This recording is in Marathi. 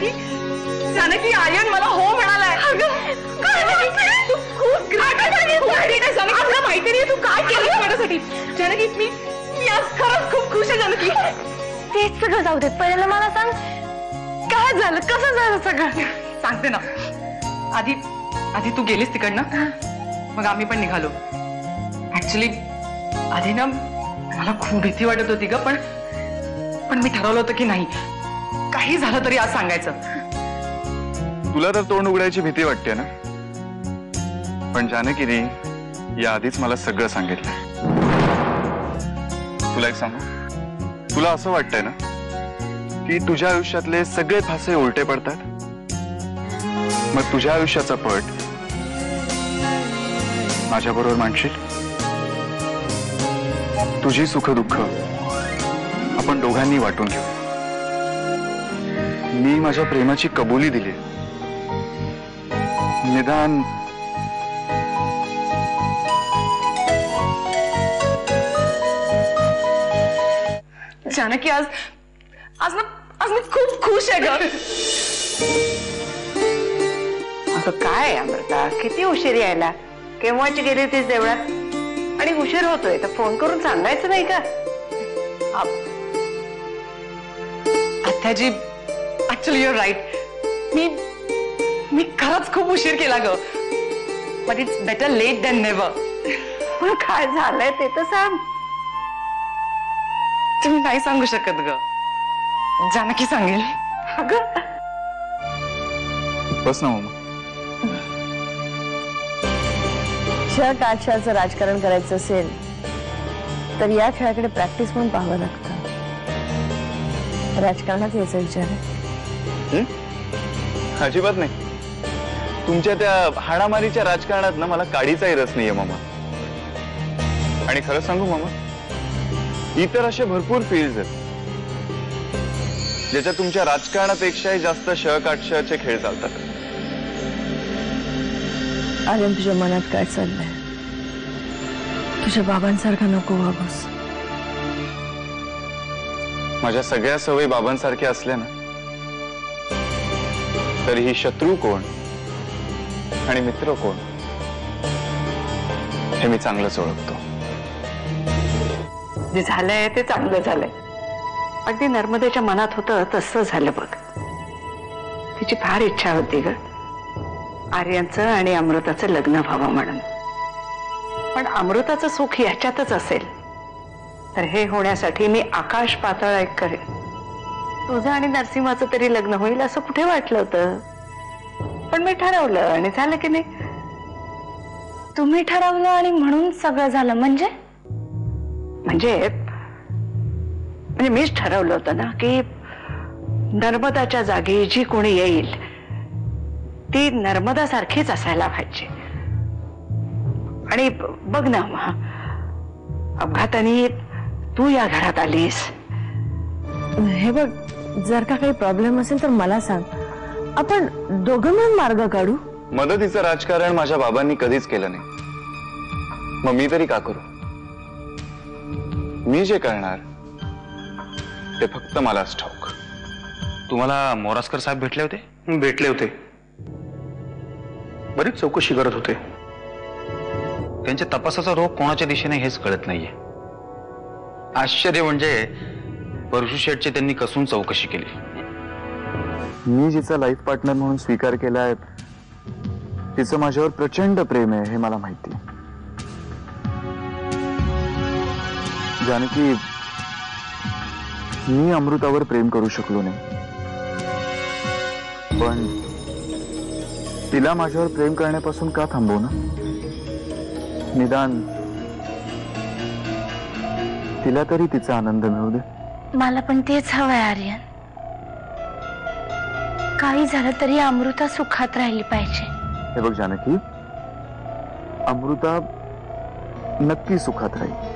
जानकी जानकी आर्यन मला हो म्हणालाय. तू खूप तुला माहिती नाही तू काय केलं माझ्यासाठी. जानकी मी आज खरंच खूप खुश आहे. जानकी तेच सगळं जाऊ देत, पहिलं मला सांग काय झालं, कसं झालं सगळं. सांगते ना. आधी आधी तू गेलीस तिकडनं, मग आम्ही पण निघालो. ऍक्च्युली आधी ना मला खूप भीती वाटत होती ग, पण मी ठरवलं होतं की नाही, काही झालं तरी आज सांगायचं. तुला तर तोंड उघडायची भीती वाटते ना, पण जानकीने या आधीच मला सगळं सांगितलं. तुला एक सांगू, तुला असं वाटतंय ना की तुझ्या आयुष्यातले सगळे फासे उलटे पडतात, मग तुझ्या आयुष्याचा पट माझ्याबरोबर मांडशील. तुझी सुख दुःख आपण दोघांनी वाटून घेऊ. मी माझ्या प्रेमाची कबुली दिली. निदान जानकी आज आज मी खूप खुश आहे ग. अगं काय अमृता, किती उशीर यायला, केव्हाची गेली तीच देवळात, आणि उशीर होतोय तर फोन करून सांगायचं नाही का. आत्याजी ऍक्च्युली युअर राईट. मी खरंच खूप उशीर केला ग, but it's better late than never. पण काय झालंय ते तर सांग. तुम्ही नाही सांगू शकत ग, जानकी सांगेल. अगं बस ना मम्मा. जग आजच्याचं राजकारण करायचं असेल तर या खेळाकडे प्रॅक्टिस म्हणून पाहावं लागतं. राजकारणात यायचा विचार आहे. अजिबात नाही. तुमच्या त्या हाणामारीच्या राजकारणात ना मला काडीचाही रस नाहीये मामा. आणि खरं सांगू मामा, इतर असे भरपूर फील्ड्स आहेत ज्याच्या तुमच्या राजकारणापेक्षाही जास्त श-काटशचे खेळ चालतात. आर्यन, तुझ्या मनात काय चाललंय? तुझ्या बाबांसारखा नको वागूस. माझ्या सगळ्या सवयी बाबांसारख्या असल्या ना, तरीही शत्रू कोण आणि मित्र कोण हे मी चांगलंच ओळखतो. जे झालंय ते चांगलं झालंय. अगदी नर्मदेच्या मनात होतं तसं झालं बघ. तिची फार इच्छा होती ग आर्यनचं आणि अमृताचं लग्न व्हावं म्हणून, पण अमृताचं सुख याच्यातच असेल तर हे होण्यासाठी मी आकाश पाताळ एक करेन. तुझं आणि नरसिंहाचं तरी लग्न होईल असं कुठे वाटलं होतं, पण मी ठरवलं आणि झालं की नाही. तुम्ही ठरवलं आणि म्हणून सगळं झालं? म्हणजे मीच ठरवलं होतं ना की नर्मदाच्या जागी जी कोणी येईल ती नर्मदा सारखीच असायला पाहिजे. आणि बघ ना, अपघाताने तू या घरात आलीस. हे बघ, जर का काही प्रॉब्लेम असेल तर मला सांग, आपण दोघं मिळून मार्ग काढू. मदतीचं राजकारण माझ्या बाबांनी कधीच केलं नाही, मग मी तरी का करू? मी जे करणार ते फक्त मलाच ठाऊक. तुम्हाला मोरासकर साहेब भेटले होते? भेटले होते, बरीच चौकशी करत होते. त्यांच्या तपासाचा रोग कोणाच्या दिशेने हेच कळत नाहीये. आश्चर्य म्हणजे परशु शेठची त्यांनी कसून चौकशी केली. मी जिचा लाईफ पार्टनर म्हणून स्वीकार केलाय तिचं माझ्यावर प्रचंड प्रेम आहे हे मला माहिती. जानकी, मी अमृतावर प्रेम करू शकलो नाही, पण तिला माझ्यावर प्रेम करण्यापासून का थांबवू ना? निदान तिला तरी तिचा आनंद मिळू दे. मला पण तेच हवंय आर्यन. काही झालं तरी अमृता सुखात राहिली पाहिजे. हे बघ जानकी, अमृता नक्की सुखात राहील.